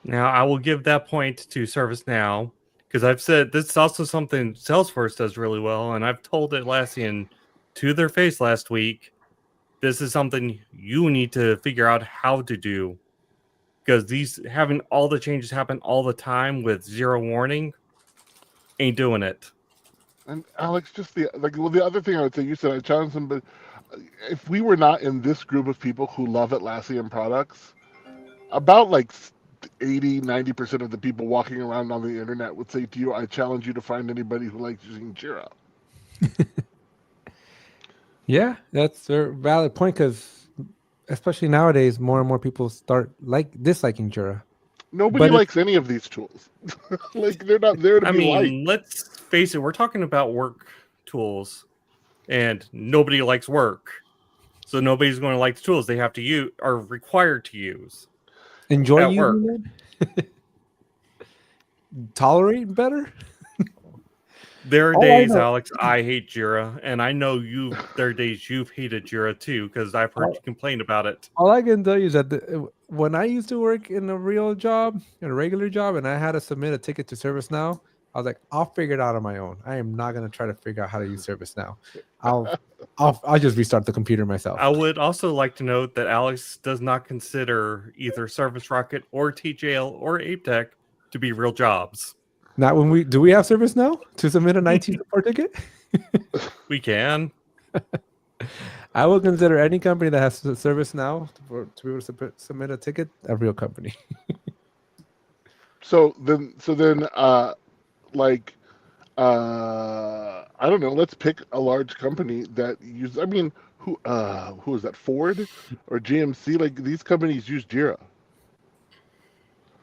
C: Now, I will give that point to ServiceNow because I've said this is also something Salesforce does really well, and I've told Atlassian to their face last week, this is something you need to figure out how to do because having all the changes happen all the time with zero warning ain't doing it.
D: And Alex, just the other thing I would say, you said I challenged them, but if we were not in this group of people who love Atlassian products, about like 80-90% of the people walking around on the internet would say to you, I challenge you to find anybody who likes using Jira.
B: Yeah, that's a valid point because especially nowadays, more and more people start disliking Jira.
D: Nobody likes any of these tools. Like they're not there to be liked.
C: Let's face it, we're talking about work tools, and nobody likes work, so nobody's going to like the tools they have to use are required to use.
B: Enjoy using it? Tolerate better?
C: There are days, Alex, I hate Jira, and I know there are days you've hated Jira too, because I've heard you complain about it.
B: All I can tell you is that when I used to work in a real job, in a regular job, and I had to submit a ticket to ServiceNow, I was like, I'll figure it out on my own. I am not going to try to figure out how to use ServiceNow. I'll just restart the computer myself.
C: I would also like to note that Alex does not consider either Service Rocket or TJL or ApeTech to be real jobs.
B: Not when we have ServiceNow to submit an IT support ticket?
C: We can.
B: I will consider any company that has ServiceNow to be able to submit a ticket a real company.
D: So then, I don't know. Let's pick a large company that uses. I mean, who is that? Ford or GMC? Like these companies use Jira.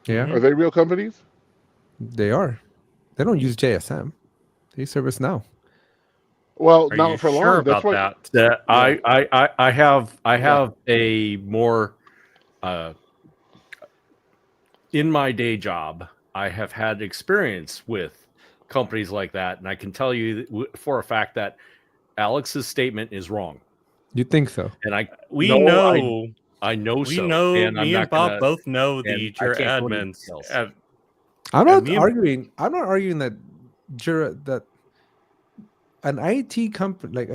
B: Yeah.
D: Are they real companies?
B: They are. They don't use JSM. They use ServiceNow.
D: Well,
C: Are
D: not
C: you
D: for
C: sure
D: long.
C: about
D: That's
C: that?
A: I have a more in my day job. I have had experience with companies like that, and I can tell you for a fact that Alex's statement is wrong.
B: You think so?
A: And I know.
C: We
A: so.
C: know.
A: And
C: me and Bob both know the
A: I
C: Jira
A: can't go into
C: admins.
A: details.
B: I'm not arguing that Jira that an IT company, like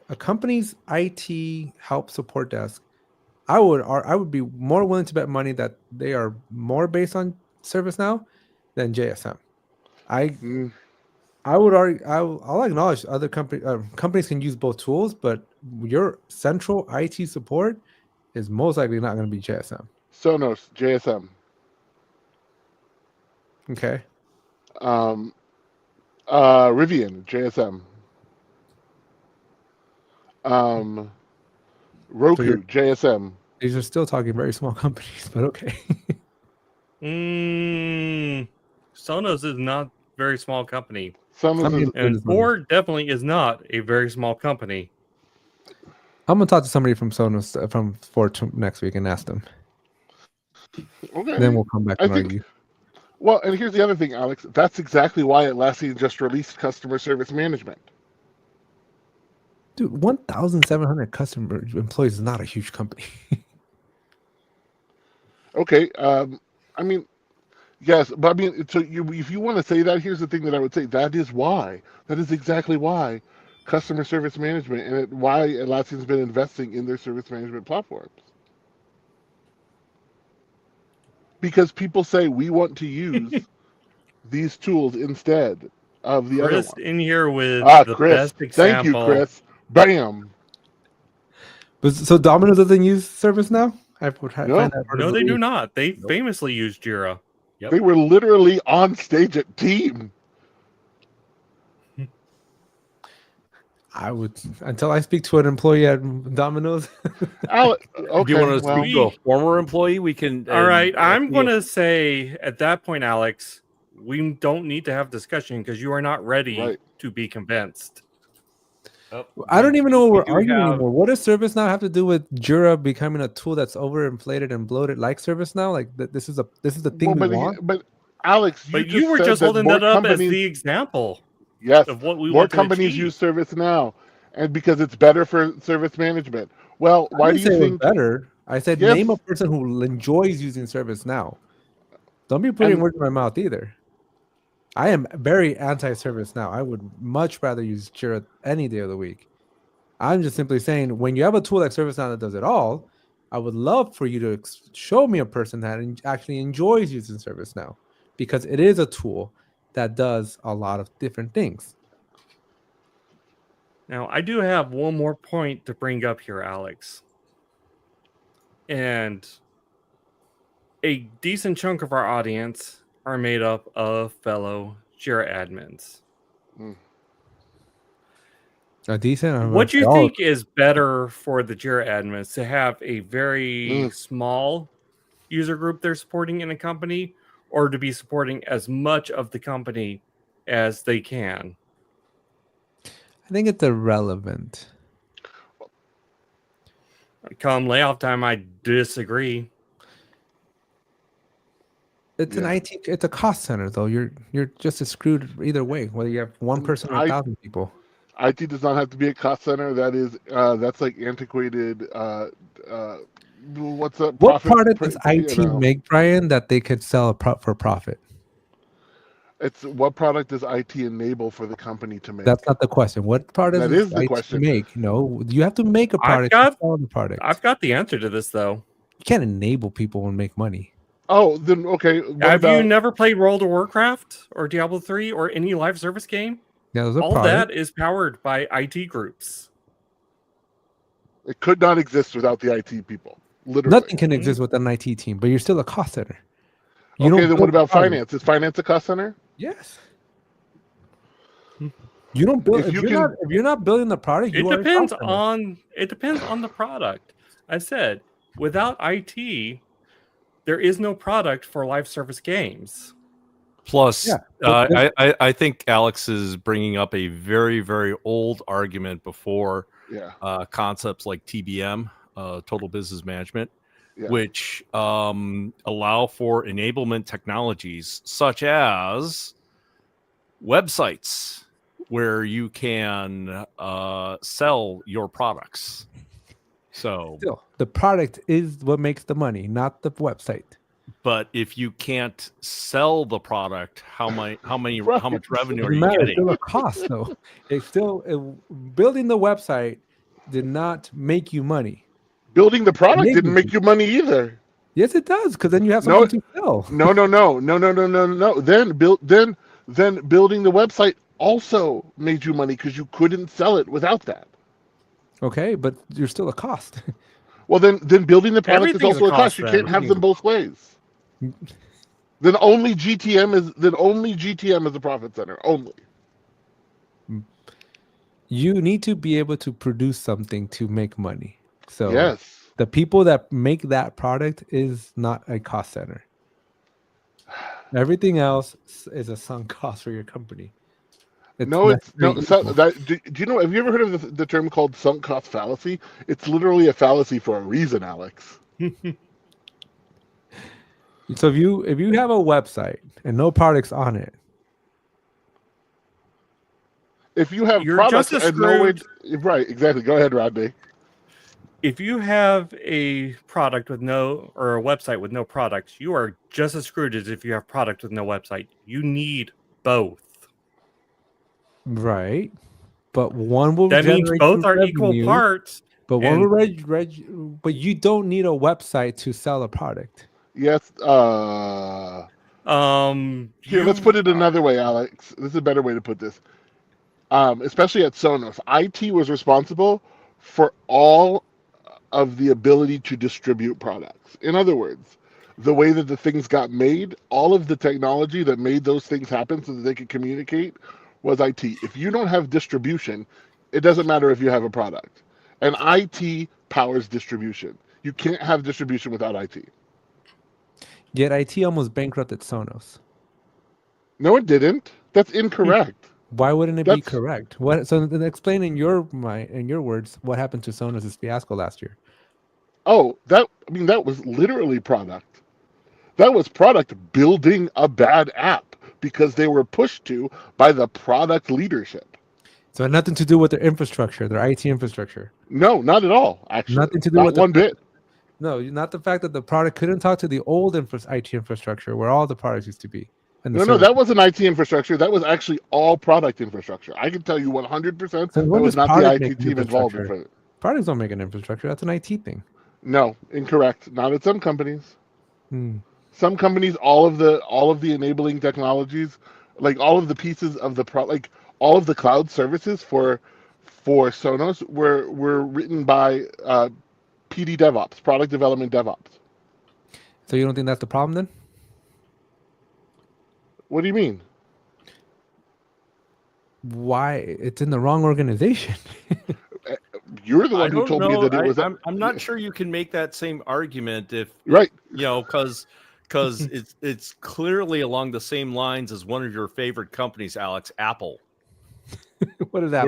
B: a company's IT help support desk, I would be more willing to bet money that they are more based on ServiceNow than JSM.
D: Mm,
B: I would argue. I'll acknowledge other companies can use both tools, but your central IT support is most likely not going to be JSM.
D: Sonos, JSM.
B: Okay.
D: Rivian, JSM. Roku, JSM.
B: These are still talking very small companies, but okay.
C: Sonos is not a very small company.
D: Sonos is
C: And Ford definitely is not a very small company.
B: I'm gonna talk to somebody from Sonos from Ford next week and ask them.
D: okay.
B: Then we'll come back and
D: think-
B: argue.
D: Well, and here's the other thing, Alex. That's exactly why Atlassian just released customer service management.
B: Dude, 1,700 customer employees is not a huge company.
D: Okay. I mean, yes, but I mean, so if you want to say that, here's the thing that I would say. That is why. That is exactly why customer service management and why Atlassian's been investing in their service management platforms. Because people say we want to use these tools instead of the other
C: Chris
D: ones.
C: in here with the
D: Chris,
C: best example.
D: thank you, Chris. Bam.
B: But so Domino's doesn't use ServiceNow? I would
D: No.
B: find that hard
C: No,
B: to
C: they do
B: believe.
C: not. They famously use Jira.
A: Yep.
D: They were literally on stage at Team.
B: I would until I speak to an employee at Domino's.
D: Okay,
A: Do you want to
D: well,
A: speak to a former employee? We can.
C: All right. I'm
A: see
C: going to say at that point, Alex, we don't need to have discussion because you are not ready
D: Right.
C: to be convinced.
B: I don't even know what we're
A: do
B: arguing
A: have-
B: anymore. What does ServiceNow have to do with Jira becoming a tool that's overinflated and bloated like ServiceNow? Like this is the thing we want.
D: But Alex,
C: But you were
D: said
C: just
D: that
C: holding
D: more
C: that up as
D: companies-
C: the example
D: yes,
C: of what we
D: more
C: want to
D: companies
C: achieve.
D: use ServiceNow, and because it's better for service management. Well,
B: I
D: why do
B: didn't
D: you
B: say it was
D: think?
B: better? I said
D: Yes.
B: name a person who enjoys using ServiceNow. Don't be putting
D: And-
B: words in my mouth either. I am very anti-ServiceNow. I would much rather use Jira any day of the week. I'm just simply saying when you have a tool like ServiceNow that does it all, I would love for you to show me a person that actually enjoys using ServiceNow because it is a tool that does a lot of different things.
C: Now, I do have one more point to bring up here, Alex. And a decent chunk of our audience are made up of fellow Jira admins.
B: A decent.
C: What do you think is better for the Jira admins to have a very small user group they're supporting in a company or to be supporting as much of the company as they can?
B: I think it's irrelevant.
C: Come layoff time, I disagree.
B: It's an IT. It's a cost center, though. You're just as screwed either way, whether you have one person or 1,000 people.
D: IT does not have to be a cost center. That is, that's like antiquated. What's up?
B: What product does IT make, Brian, that they could sell for profit?
D: It's what product does IT enable for the company to make?
B: That's not the question. What product
D: That is the
B: IT
D: question.
B: make? No, you have to make a product. To sell the product.
C: I've got the answer to this, though.
B: You can't enable people and make money.
D: Oh, then okay.
C: Have you never played World of Warcraft or Diablo 3 or any live service game?
B: Yeah, those are
C: all
B: product.
C: that is powered by IT groups.
D: It could not exist without the IT people. Literally,
B: nothing can exist with an IT team. But you're still a cost center.
D: Okay, then what about finance? Is finance a cost center?
B: Yes. You don't build if you're not building the product.
C: It depends on the product. I said without IT, there is no product for live service games.
A: Plus, I think Alex is bringing up a very, very old argument before concepts like TBM, Total Business Management, which allow for enablement technologies such as websites where you can sell your products. So
B: still, the product is what makes the money, not the website.
A: But if you can't sell the product, how much revenue
B: Doesn't
A: are you
B: matter. It's
A: getting?
B: still a cost, though. It's still building the website did not make you money.
D: Building the product
B: Maybe.
D: didn't make you money either.
B: Yes, it does, because then you have
D: No,
B: something to sell.
D: no. Then building the website also made you money because you couldn't sell it without that.
B: Okay, but you're still a cost.
D: Well, then building the product is
C: Everything's
D: also
C: a
D: a cost.
C: cost
D: You
C: then.
D: can't have them both ways. Then only GTM is a profit center. Only.
B: You need to be able to produce something to make money. So
D: Yes.
B: the people that make that product is not a cost center. Everything else is a sunk cost for your company.
D: No. So
B: equal.
D: do you know? Have you ever heard of the term called sunk cost fallacy? It's literally a fallacy for a reason, Alex.
B: So if you have a website and no products on it,
D: If you have
C: You're
D: products
C: just as
D: and no way,
C: screwed.
D: right? Exactly. Go ahead, Rodney.
C: If you have a product with no, or a website with no products, you are just as screwed as if you have product with no website. You need both.
B: right? But one will
C: That means
B: generate
C: both
B: you
C: are equal
B: revenue,
C: parts.
B: but one
C: and-
B: will but you don't need a website to sell a product.
D: Yes. Here, let's put it another way, Alex. This is a better way to put this. Especially at Sonos, IT was responsible for all of the ability to distribute products. In other words, the way that the things got made, all of the technology that made those things happen so that they could communicate was IT. If you don't have distribution, it doesn't matter if you have a product. And IT powers distribution. You can't have distribution without IT.
B: Yet IT almost bankrupted Sonos.
D: No, it didn't. That's incorrect.
B: Why wouldn't it be
D: That's-
B: correct? What? So then explain in your words what happened to Sonos' fiasco last year.
D: Oh, that was literally product. That was product building a bad app because they were pushed to by the product leadership.
B: So it had nothing to do with their infrastructure, their IT infrastructure.
D: No, not at all. Actually,
B: Nothing to do
D: not
B: with
D: one bit.
B: No, not the fact that the product couldn't talk to the old IT infrastructure where all the products used to be. And
D: No, that wasn't IT infrastructure. That was actually all product infrastructure. I can tell you 100% that was not the IT team involved in it.
B: Products don't make an infrastructure. That's an IT thing.
D: No, incorrect. Not at some companies.
B: Hmm.
D: Some companies, all of the enabling technologies, like all of the pieces of the like all of the cloud services for Sonos were written by PD DevOps, product development DevOps.
B: So you don't think that's the problem then?
D: What do you mean?
B: Why? It's in the wrong organization.
D: You're the
A: I
D: one who
A: don't
D: told me
A: know.
D: that it was.
A: I'm not sure you can make that same argument if
D: Right.
A: because it's clearly along the same lines as one of your favorite companies, Alex, Apple.
B: What is that?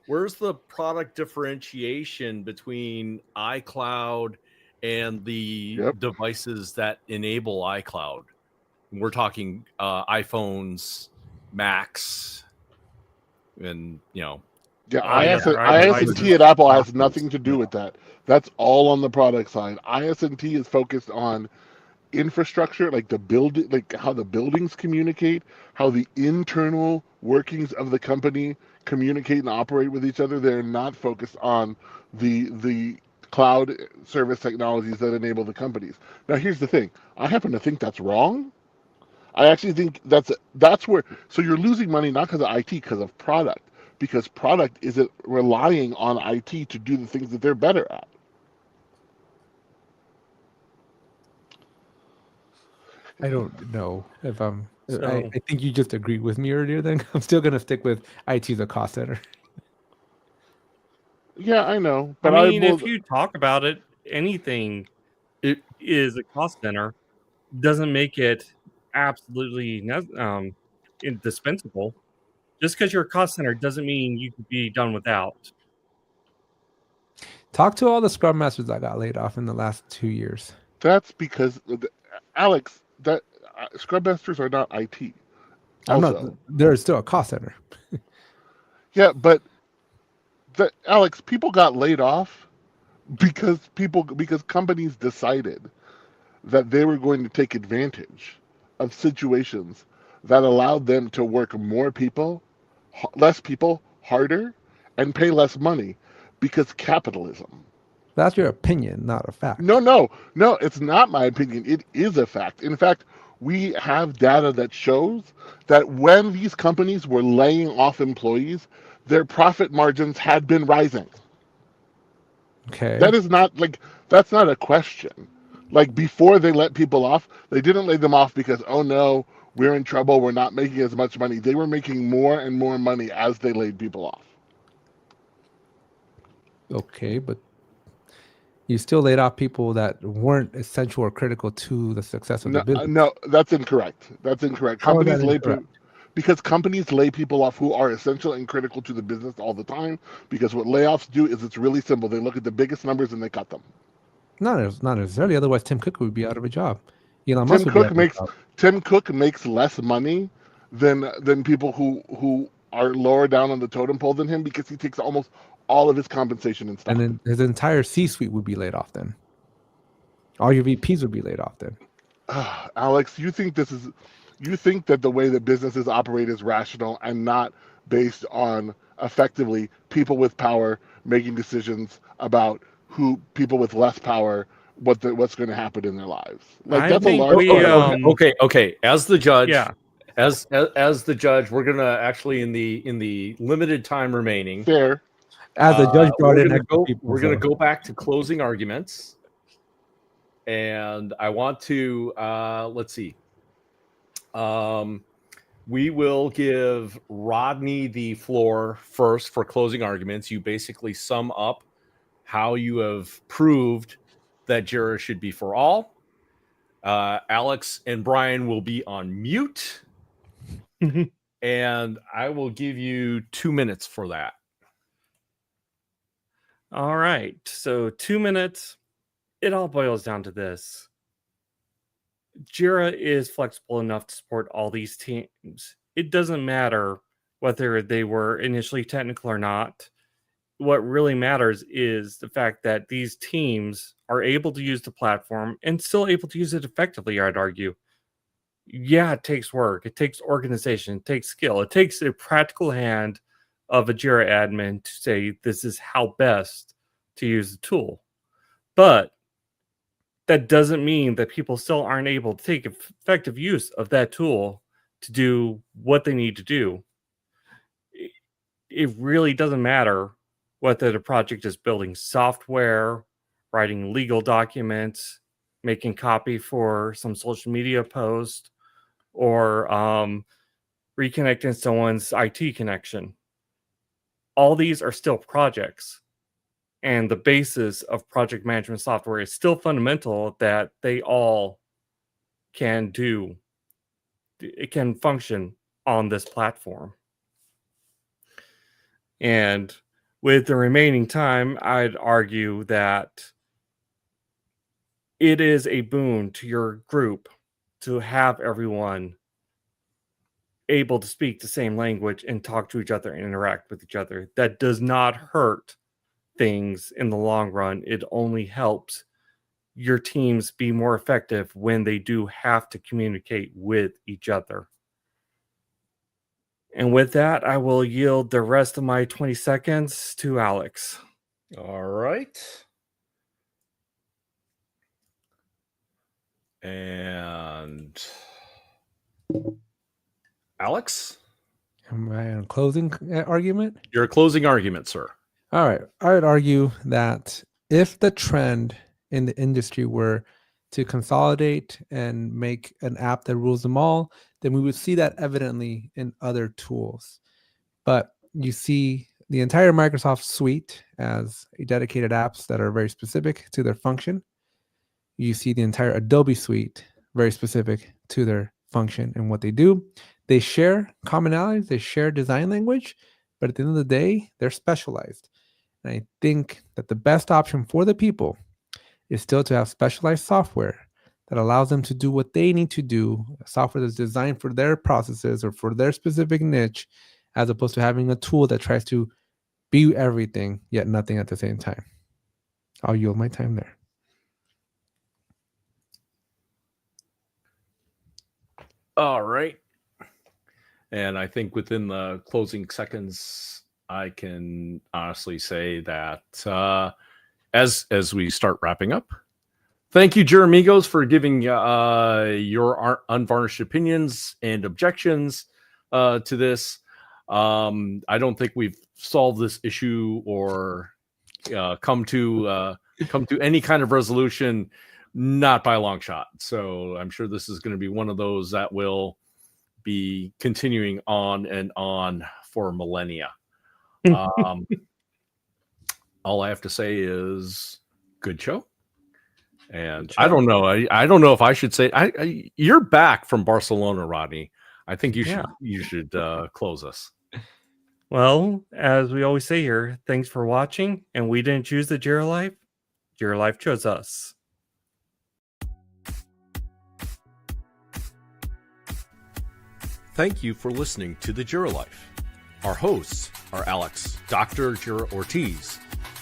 A: Where's the product differentiation between iCloud and the devices that enable iCloud? We're talking iPhones, Macs, and
D: Yeah, IS&T at Apple has nothing to do with that. That's all on the product side. IS&T is focused on infrastructure, like like how the buildings communicate, how the internal workings of the company communicate and operate with each other. They're not focused on the cloud service technologies that enable the companies. Now, here's the thing. I happen to think that's wrong. I actually think that's where. So you're losing money not because of IT, because of product. Because product isn't relying on IT to do the things that they're better at.
B: I don't know if I'm. I think you just agreed with me earlier. Then I'm still gonna stick with IT as a cost center.
D: Yeah, I know. But
C: I mean, if you talk about it, anything it is a cost center doesn't make it absolutely indispensable. Just because you're a cost center doesn't mean you could be done without.
B: Talk to all the Scrum Masters that got laid off in the last 2 years.
D: That's because, Alex, that Scrum Masters are not IT.
B: They're still a cost center.
D: Yeah, but Alex, people got laid off because companies decided that they were going to take advantage of situations that allowed them to work more people, less people, harder, and pay less money because capitalism.
B: That's your opinion, not a fact.
D: No, it's not my opinion. It is a fact. In fact, we have data that shows that when these companies were laying off employees, their profit margins had been rising.
B: Okay.
D: That is not that's not a question. Like before they let people off, they didn't lay them off because, oh no, we're in trouble, we're not making as much money. They were making more and more money as they laid people off.
B: Okay, but you still laid off people that weren't essential or critical to the success of the business.
D: No, that's incorrect. That's incorrect.
B: How is that
D: Companies
B: incorrect?
D: because companies lay people off who are essential and critical to the business all the time. Because what layoffs do is it's really simple. They look at the biggest numbers and they cut them.
B: Not necessarily. Otherwise, Tim Cook would be out of a job. Elon Musk
D: Tim
B: would be
D: Cook
B: out of a
D: makes
B: job.
D: Tim Cook makes less money than people who are lower down on the totem pole than him because he takes almost all of his compensation in stock.
B: And then his entire C-suite would be laid off then. All your VPs would be laid off then.
D: Alex, you think that the way that businesses operate is rational and not based on effectively people with power making decisions about who people with less power what's going to happen in their lives. Like
C: I
D: that's a
C: think
D: large
C: we,
D: part of it.
A: Okay. As the judge,
C: Yeah.
A: as the judge, we're gonna actually in the limited time remaining.
D: Fair.
B: As the judge brought in extra people.
A: We're gonna go back to closing arguments, and I want to let's see. We will give Rodney the floor first for closing arguments. You basically sum up how you have proved that Jira should be for all. Alex and Brian will be on mute. And I will give you 2 minutes for that.
C: All right. So 2 minutes. It all boils down to this. Jira is flexible enough to support all these teams. It doesn't matter whether they were initially technical or not. What really matters is the fact that these teams are able to use the platform and still able to use it effectively, I'd argue. Yeah, it takes work. It takes organization. It takes skill. It takes a practical hand of a Jira admin to say this is how best to use the tool. But that doesn't mean that people still aren't able to take effective use of that tool to do what they need to do. It really doesn't matter whether the project is building software, writing legal documents, making copy for some social media post, or reconnecting someone's IT connection. All these are still projects. And the basis of project management software is still fundamental that they all can do. It can function on this platform. And with the remaining time, I'd argue that it is a boon to your group to have everyone able to speak the same language and talk to each other and interact with each other. That does not hurt things in the long run. It only helps your teams be more effective when they do have to communicate with each other. And with that, I will yield the rest of my 20 seconds to Alex.
A: All right. And Alex?
B: Am I on closing argument?
A: Your closing argument, sir.
B: All right. I would argue that if the trend in the industry were to consolidate and make an app that rules them all, then we would see that evidently in other tools. But you see the entire Microsoft suite as dedicated apps that are very specific to their function. You see the entire Adobe suite very specific to their function and what they do. They share commonalities, they share design language, but at the end of the day, they're specialized. And I think that the best option for the people is still to have specialized software that allows them to do what they need to do, software that's designed for their processes or for their specific niche, as opposed to having a tool that tries to be everything, yet nothing at the same time. I'll yield my time there.
A: All right. And I think within the closing seconds, I can honestly say that as we start wrapping up, thank you, Jeremigos, for giving your unvarnished opinions and objections to this. I don't think we've solved this issue or come to any kind of resolution, not by a long shot. So I'm sure this is going to be one of those that will be continuing on and on for millennia. All I have to say is good show. And I don't know. I don't know if I should say you're back from Barcelona, Rodney. I think you should close us.
C: Well, as we always say here, thanks for watching. And we didn't choose the Jira Life. Jira Life chose us.
A: Thank you for listening to the Jira Life. Our hosts are Alex, Dr. Jira Ortiz,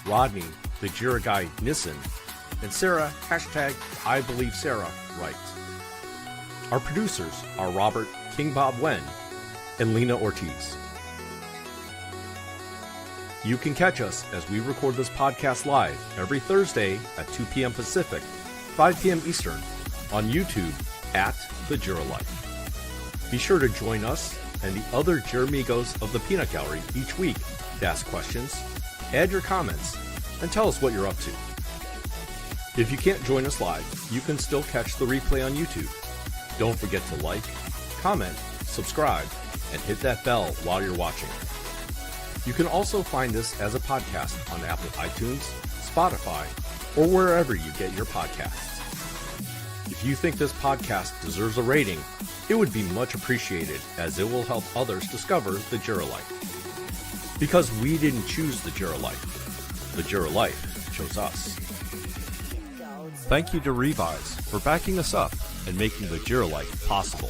A: Rodney, the Jira Guy Nissen, and Sarah, hashtag I Believe Sarah, right. Our producers are Robert King Bob Wen and Lena Ortiz. You can catch us as we record this podcast live every Thursday at 2 p.m. Pacific, 5 p.m. Eastern on YouTube at The Jira Life. Be sure to join us and the other Jeremigos of the Peanut Gallery each week to ask questions, add your comments, and tell us what you're up to. If you can't join us live, you can still catch the replay on YouTube. Don't forget to like, comment, subscribe, and hit that bell while you're watching. You can also find us as a podcast on Apple iTunes, Spotify, or wherever you get your podcasts. If you think this podcast deserves a rating, it would be much appreciated, as it will help others discover the Jira Life. Because we didn't choose the Jira Life. The Jira Life chose us. Thank you to Revyz for backing us up and making the Jira Life possible.